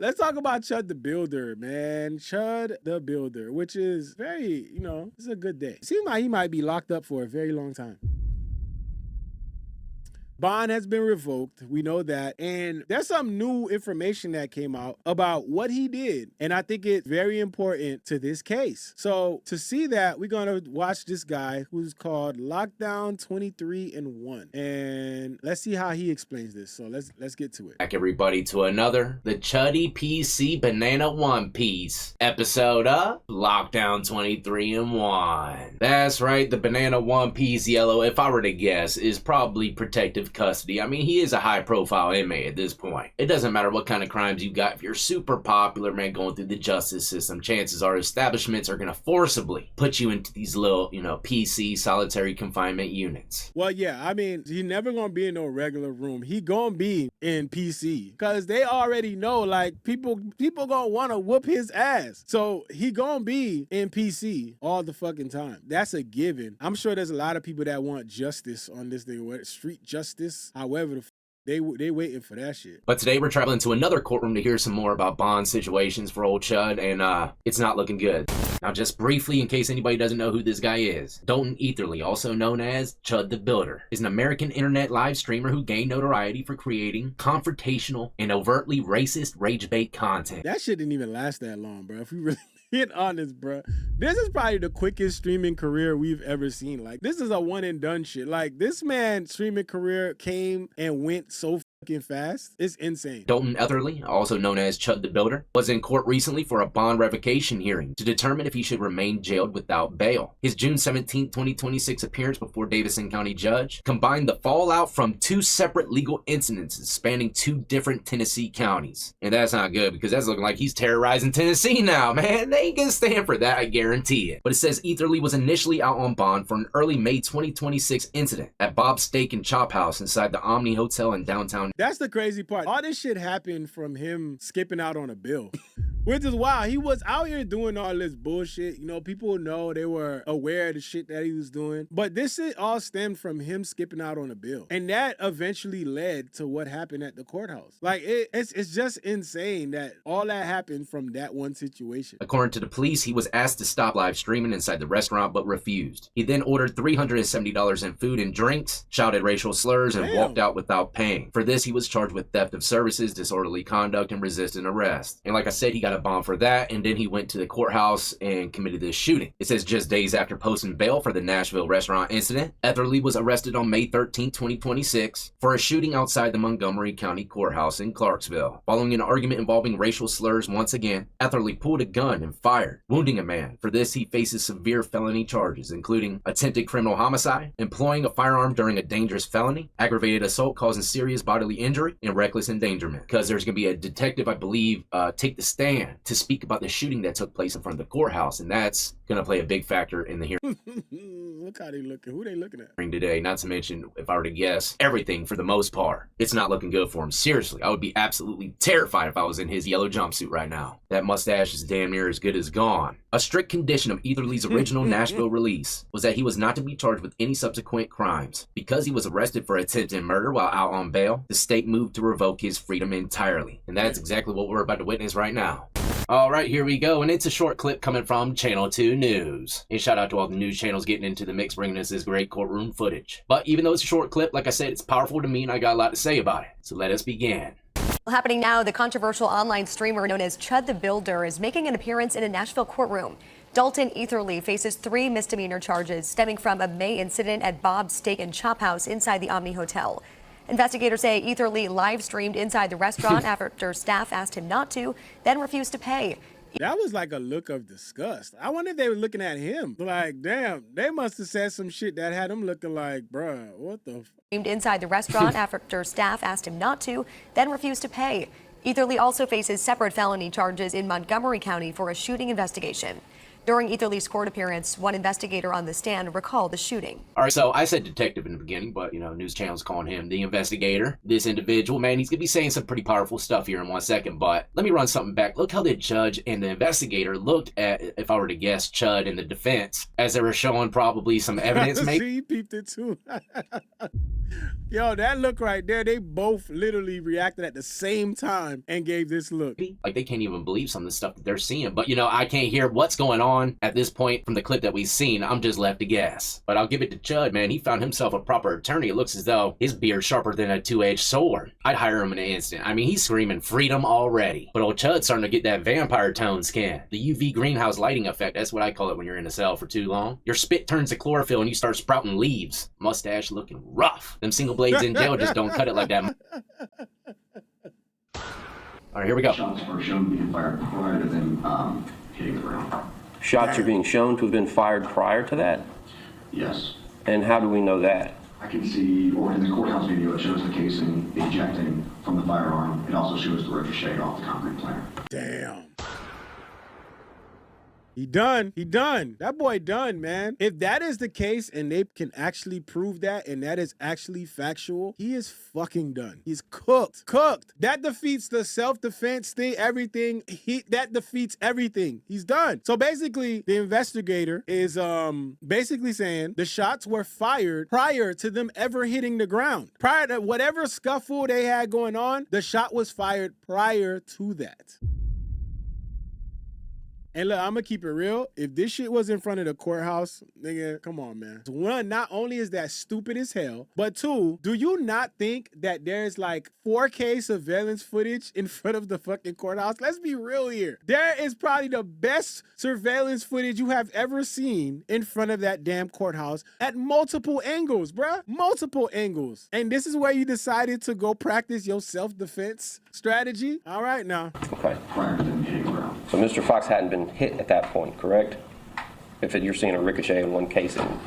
Let's talk about Chud the Builder, man. Chud the Builder, which is very, it's a good day. Seems like he might be locked up for a very long time. Bond has been revoked. We know that. And there's some new information that came out about what he did. And I think it's very important to this case. So to see that, we're going to watch this guy who's called Lockdown 23 and 1. And let's see how he explains this. So let's get to it. Back everybody to another The Chuddy PC Banana One Piece episode of Lockdown 23 and 1. That's right, the Banana One Piece Yellow, if I were to guess, is probably protective custody. I mean, he is a high-profile inmate at this point. It doesn't matter what kind of crimes you got. If you're super popular, man, going through the justice system, chances are establishments are going to forcibly put you into these little, PC solitary confinement units. Well, yeah, I mean, he never going to be in no regular room. He going to be in PC because they already know, like, people going to want to whoop his ass. So he going to be in PC all the fucking time. That's a given. I'm sure there's a lot of people that want justice on this thing, street justice. However, they waiting for that shit. But today we're traveling to another courtroom to hear some more about bond situations for old Chud, and it's not looking good. Now, just briefly, in case anybody doesn't know who this guy is, Dalton Etherly, also known as Chud the Builder, is an American internet live streamer who gained notoriety for creating confrontational and overtly racist rage bait content. That shit didn't even last that long, bro. If we really get honest, bro. This is probably the quickest streaming career we've ever seen. Like, this is a one and done shit. Like, this man's streaming career came and went so fucking fast. It's insane. Dalton Etherly, also known as Chud the Builder, was in court recently for a bond revocation hearing to determine if he should remain jailed without bail. His June 17, 2026 appearance before Davidson County judge combined the fallout from two separate legal incidences spanning two different Tennessee counties. And that's not good because that's looking like he's terrorizing Tennessee now, man. They ain't gonna stand for that, I guarantee it. But it says Etherly was initially out on bond for an early May 2026 incident at Bob's Steak and Chop House inside the Omni Hotel in downtown. That's the crazy part. All this shit happened from him skipping out on a bill. Which is wild. He was out here doing all this bullshit. People know, they were aware of the shit that he was doing. But this shit all stemmed from him skipping out on a bill. And that eventually led to what happened at the courthouse. Like, it's just insane that all that happened from that one situation. According to the police, he was asked to stop live streaming inside the restaurant, but refused. He then ordered $370 in food and drinks, shouted racial slurs, and walked out without paying. For this, he was charged with theft of services, disorderly conduct, and resisting arrest. And like I said, he got a bond for that, and then he went to the courthouse and committed this shooting. It says just days after posting bail for the Nashville restaurant incident, Etherly was arrested on May 13, 2026 for a shooting outside the Montgomery County Courthouse in Clarksville. Following an argument involving racial slurs once again, Etherly pulled a gun and fired, wounding a man. For this, he faces severe felony charges, including attempted criminal homicide, employing a firearm during a dangerous felony, aggravated assault causing serious bodily injury, and reckless endangerment. Because there's going to be a detective, I believe, take the stand to speak about the shooting that took place in front of the courthouse, and that's going to play a big factor in the hearing. Look how they looking. Who they looking at? Today, not to mention, if I were to guess, everything for the most part. It's not looking good for him. Seriously, I would be absolutely terrified if I was in his yellow jumpsuit right now. That mustache is damn near as good as gone. A strict condition of Etherly's original Nashville release was that he was not to be charged with any subsequent crimes. Because he was arrested for attempted murder while out on bail, the state moved to revoke his freedom entirely. And that's exactly what we're about to witness right now. Alright, here we go, and it's a short clip coming from Channel 2 News. And shout out to all the news channels getting into the mix, bringing us this great courtroom footage. But even though it's a short clip, like I said, it's powerful to me, and I got a lot to say about it. So let us begin. Happening now, the controversial online streamer known as Chud the Builder is making an appearance in a Nashville courtroom. Dalton Etherly faces 3 misdemeanor charges stemming from a May incident at Bob's Steak and Chop House inside the Omni Hotel. Investigators say Etherly live streamed inside the restaurant after staff asked him not to, then refused to pay. That was like a look of disgust. I wonder if they were looking at him. Like, damn, they must have said some shit that had him looking like, bruh, what the f. Inside the restaurant after staff asked him not to, then refused to pay. Etherly also faces separate felony charges in Montgomery County for a shooting investigation. During Etherly's court appearance, one investigator on the stand recalled the shooting. All right, so I said detective in the beginning, but, news channels calling him the investigator. This individual, man, he's going to be saying some pretty powerful stuff here in 1 second, but let me run something back. Look how the judge and the investigator looked at, if I were to guess, Chud and the defense, as they were showing probably some evidence. See, he peeped it too. Yo, that look right there, they both literally reacted at the same time and gave this look. Like, they can't even believe some of the stuff that they're seeing. But, I can't hear what's going on at this point from the clip that we've seen. I'm just left to guess. But I'll give it to Chud, man. He found himself a proper attorney. It looks as though his beard's sharper than a two-edged sword. I'd hire him in an instant. I mean, he's screaming freedom already. But old Chud's starting to get that vampire tone skin. The UV greenhouse lighting effect, that's what I call it when you're in a cell for too long. Your spit turns to chlorophyll and you start sprouting leaves. Mustache looking rough. Them single blades in jail just don't cut it like that. All right, here we go. Shots are shown to be fired prior to them hitting the ground. Shots are being shown to have been fired prior to that? Yes. And how do we know that? I can see, or in the courthouse video, it shows the casing ejecting from the firearm. It also shows the ricochet off the concrete planter. Damn. He done. He done. That boy done, man. If that is the case and they can actually prove that and that is actually factual, he is fucking done. He's cooked. Cooked. That defeats the self-defense thing, everything. That defeats everything. He's done. So basically, the investigator is basically saying the shots were fired prior to them ever hitting the ground. Prior to whatever scuffle they had going on, the shot was fired prior to that. And look, I'm gonna keep it real. If this shit was in front of the courthouse, nigga, come on, man. One, not only is that stupid as hell, but two, do you not think that there's like 4K surveillance footage in front of the fucking courthouse? Let's be real here. There is probably the best surveillance footage you have ever seen in front of that damn courthouse at multiple angles, bruh. Multiple angles. And this is where you decided to go practice your self-defense strategy? All right, now. Okay. Prior to them hitting the ground. So Mr. Fox hadn't been hit at that point, correct? If you're seeing a ricochet in one casing.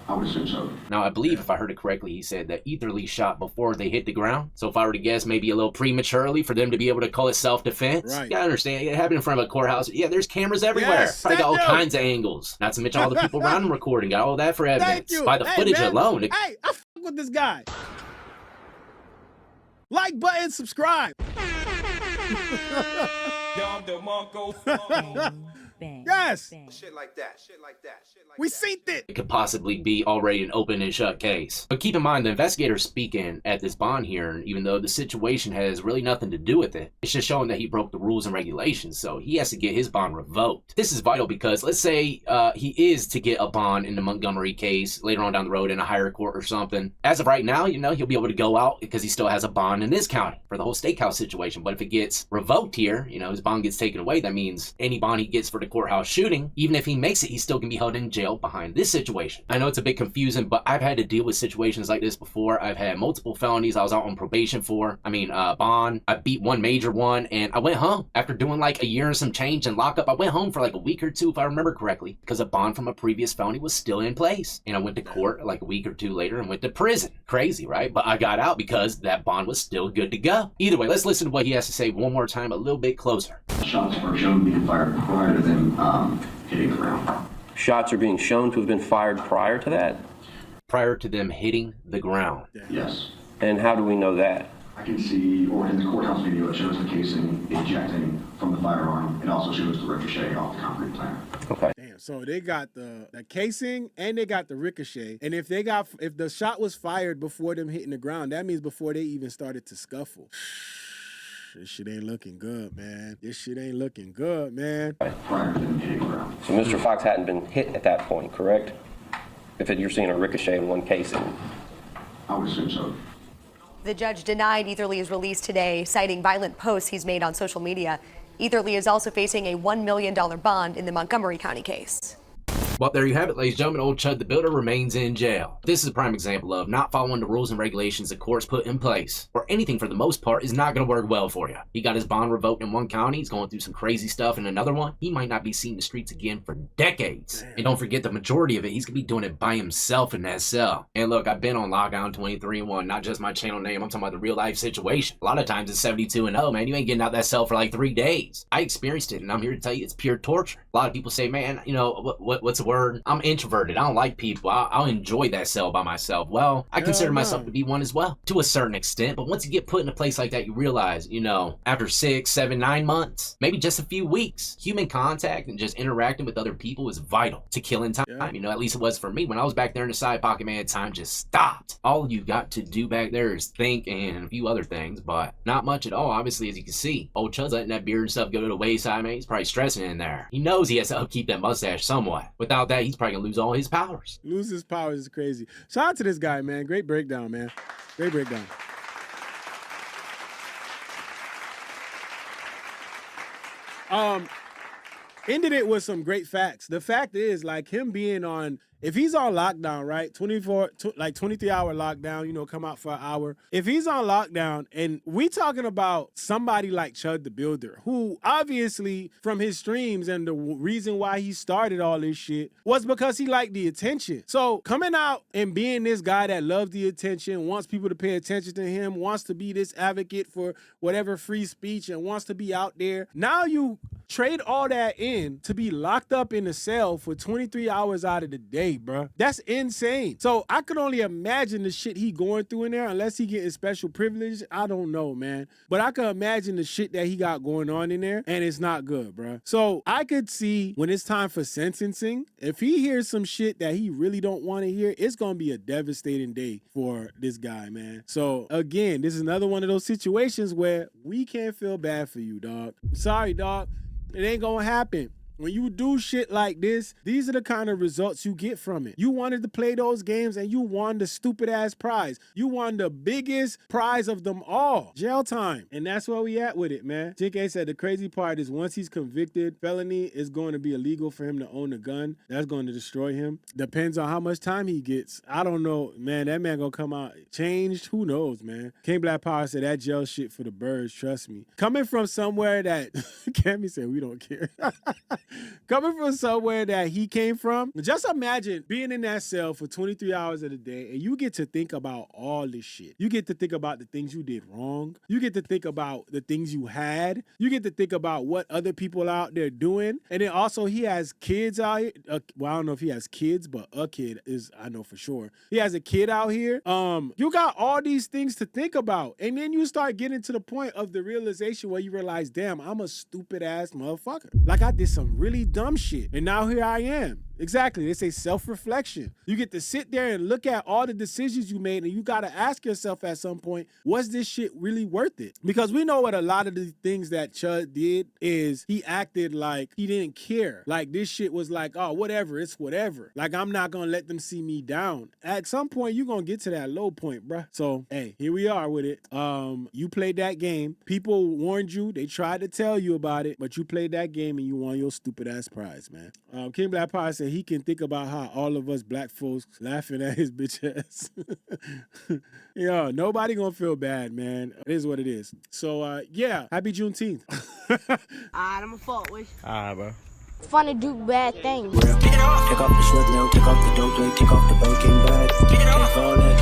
I would assume so. Now, I believe if I heard it correctly, he said that Etherly shot before they hit the ground. So if I were to guess, maybe a little prematurely for them to be able to call it self-defense. Right. You gotta understand, it happened in front of a courthouse. Yeah, there's cameras everywhere. Yes, Probably got all thank you. kinds of angles. Not to mention all the people around him recording. Got all that for evidence. Thank you. By the Hey, footage man. alone. Hey, I fuck with this guy. Like button, subscribe. Yes. Shit like that, shit like that, shit like We that. seen it. It could possibly be already an open and shut case. But keep in mind, the investigator speaking at this bond hearing, even though the situation has really nothing to do with it, it's just showing that he broke the rules and regulations, so he has to get his bond revoked. This is vital because let's say he is to get a bond in the Montgomery case later on down the road in a higher court or something. As of right now, he'll be able to go out because he still has a bond in this county for the whole steakhouse situation. But if it gets revoked here, his bond gets taken away, that means any bond he gets for the courthouse shooting, even if he makes it, he still can be held in jail behind this situation. I know it's a bit confusing, but I've had to deal with situations like this before. I've had multiple felonies I was out on probation for. Bond. I beat one major one, and I went home. After doing like a year and some change in lockup, I went home for like a week or two, if I remember correctly, because a bond from a previous felony was still in place. And I went to court like a week or two later and went to prison. Crazy, right? But I got out because that bond was still good to go. Either way, let's listen to what he has to say one more time, a little bit closer. Shots are shown to be fired prior to them hitting the ground. Shots are being shown to have been fired prior to that? Prior to them hitting the ground. Yes. And how do we know that? I can see, or in the courthouse video, it shows the casing ejecting from the firearm. It also shows the ricochet off the concrete planter. Okay. Damn. So they got the casing and they got the ricochet. And if the shot was fired before them hitting the ground, that means before they even started to scuffle. This shit ain't looking good, man. This shit ain't looking good, man. Prior to them hitting the ground. So Mr. Fox hadn't been hit at that point, correct? If you're seeing a ricochet in one casing. I would assume so. The judge denied Etherly's release today, citing violent posts he's made on social media. Etherly is also facing a $1 million bond in the Montgomery County case. Well, there you have it, ladies and gentlemen. Old Chud the Builder remains in jail. This is a prime example of not following the rules and regulations the courts put in place, or anything for the most part is not going to work well for you. He got his bond revoked in one county. He's going through some crazy stuff in another one. He might not be seeing the streets again for decades. Damn. And don't forget, the majority of it, he's going to be doing it by himself in that cell. And look, I've been on Lockdown 23-1, not just my channel name. I'm talking about the real life situation. A lot of times it's 72-0, man. You ain't getting out that cell for like 3 days. I experienced it, and I'm here to tell you it's pure torture. A lot of people say, man, you know, what's the word? I'm introverted. I don't like people. I'll enjoy that cell by myself. Well, I consider myself to be one as well, to a certain extent. But once you get put in a place like that, you realize, you know, after 6, 7, 9 months, maybe just a few weeks, human contact and just interacting with other people is vital to killing time. Yeah. You know, at least it was for me. When I was back there in the side pocket, man, time just stopped. All you got to do back there is think and a few other things, but not much at all. Obviously, as you can see, old Chud's letting that beard and stuff go to the wayside, man. He's probably stressing in there. He knows he has to upkeep that mustache somewhat. Without that, he's probably gonna lose all his powers. Lose his powers is crazy. Shout out to this guy, man. Great breakdown, man. Great breakdown. Ended it with some great facts. The fact is, like, him being on, if he's on lockdown, right, 23-hour lockdown, you know, come out for an hour. If he's on lockdown, and we talking about somebody like Chud the Builder, who obviously from his streams and the reason why he started all this shit was because he liked the attention. So coming out and being this guy that loves the attention, wants people to pay attention to him, wants to be this advocate for whatever free speech and wants to be out there. Now you trade all that in to be locked up in a cell for 23 hours out of the day, bro. That's insane. So I could only imagine the shit he going through in there, unless he getting special privilege. I don't know, man. But I could imagine the shit that he got going on in there, and it's not good, bro. So I could see when it's time for sentencing, if he hears some shit that he really don't want to hear, it's going to be a devastating day for this guy, man. So again, this is another one of those situations where we can't feel bad for you, dog. Sorry, dog. It ain't gonna happen. When you do shit like this, these are the kind of results you get from it. You wanted to play those games and you won the stupid ass prize. You won the biggest prize of them all, jail time. And that's where we at with it, man. JK said the crazy part is once he's convicted, felony is going to be illegal for him to own a gun. That's going to destroy him. Depends on how much time he gets. I don't know, man. That man gonna come out changed. Who knows, man? King Black Power said that jail shit for the birds, trust me. Coming from somewhere that, Cammy said we don't care. Coming from somewhere that he came from, just imagine being in that cell for 23 hours of the day and you get to think about all this shit. You get to think about the things you did wrong. You get to think about the things you had. You get to think about what other people out there doing. And then also he has kids out here. Well, I don't know if he has kids, but a kid is, I know for sure. He has a kid out here. You got all these things to think about. And then you start getting to the point of the realization where you realize, damn, I'm a stupid ass motherfucker. Like I did some really dumb shit. And now here I am. Exactly. They say self-reflection. You get to sit there and look at all the decisions you made, and you got to ask yourself at some point, was this shit really worth it? Because we know what a lot of the things that Chud did is he acted like he didn't care. Like this shit was like, oh, whatever, it's whatever. Like I'm not going to let them see me down. At some point, you're going to get to that low point, bruh. So, hey, here we are with it. You played that game. People warned you. They tried to tell you about it, but you played that game and you won your stupid ass prize, man. King Black Power said he can think about how all of us black folks laughing at his bitch ass. Yo, nobody gonna feel bad, man. It is what it is. So, yeah, happy Juneteenth. I'm a fault with you. Bro. It's fun to do bad things. Take off the short nail, take off the dope, take off the broken bag. Take all that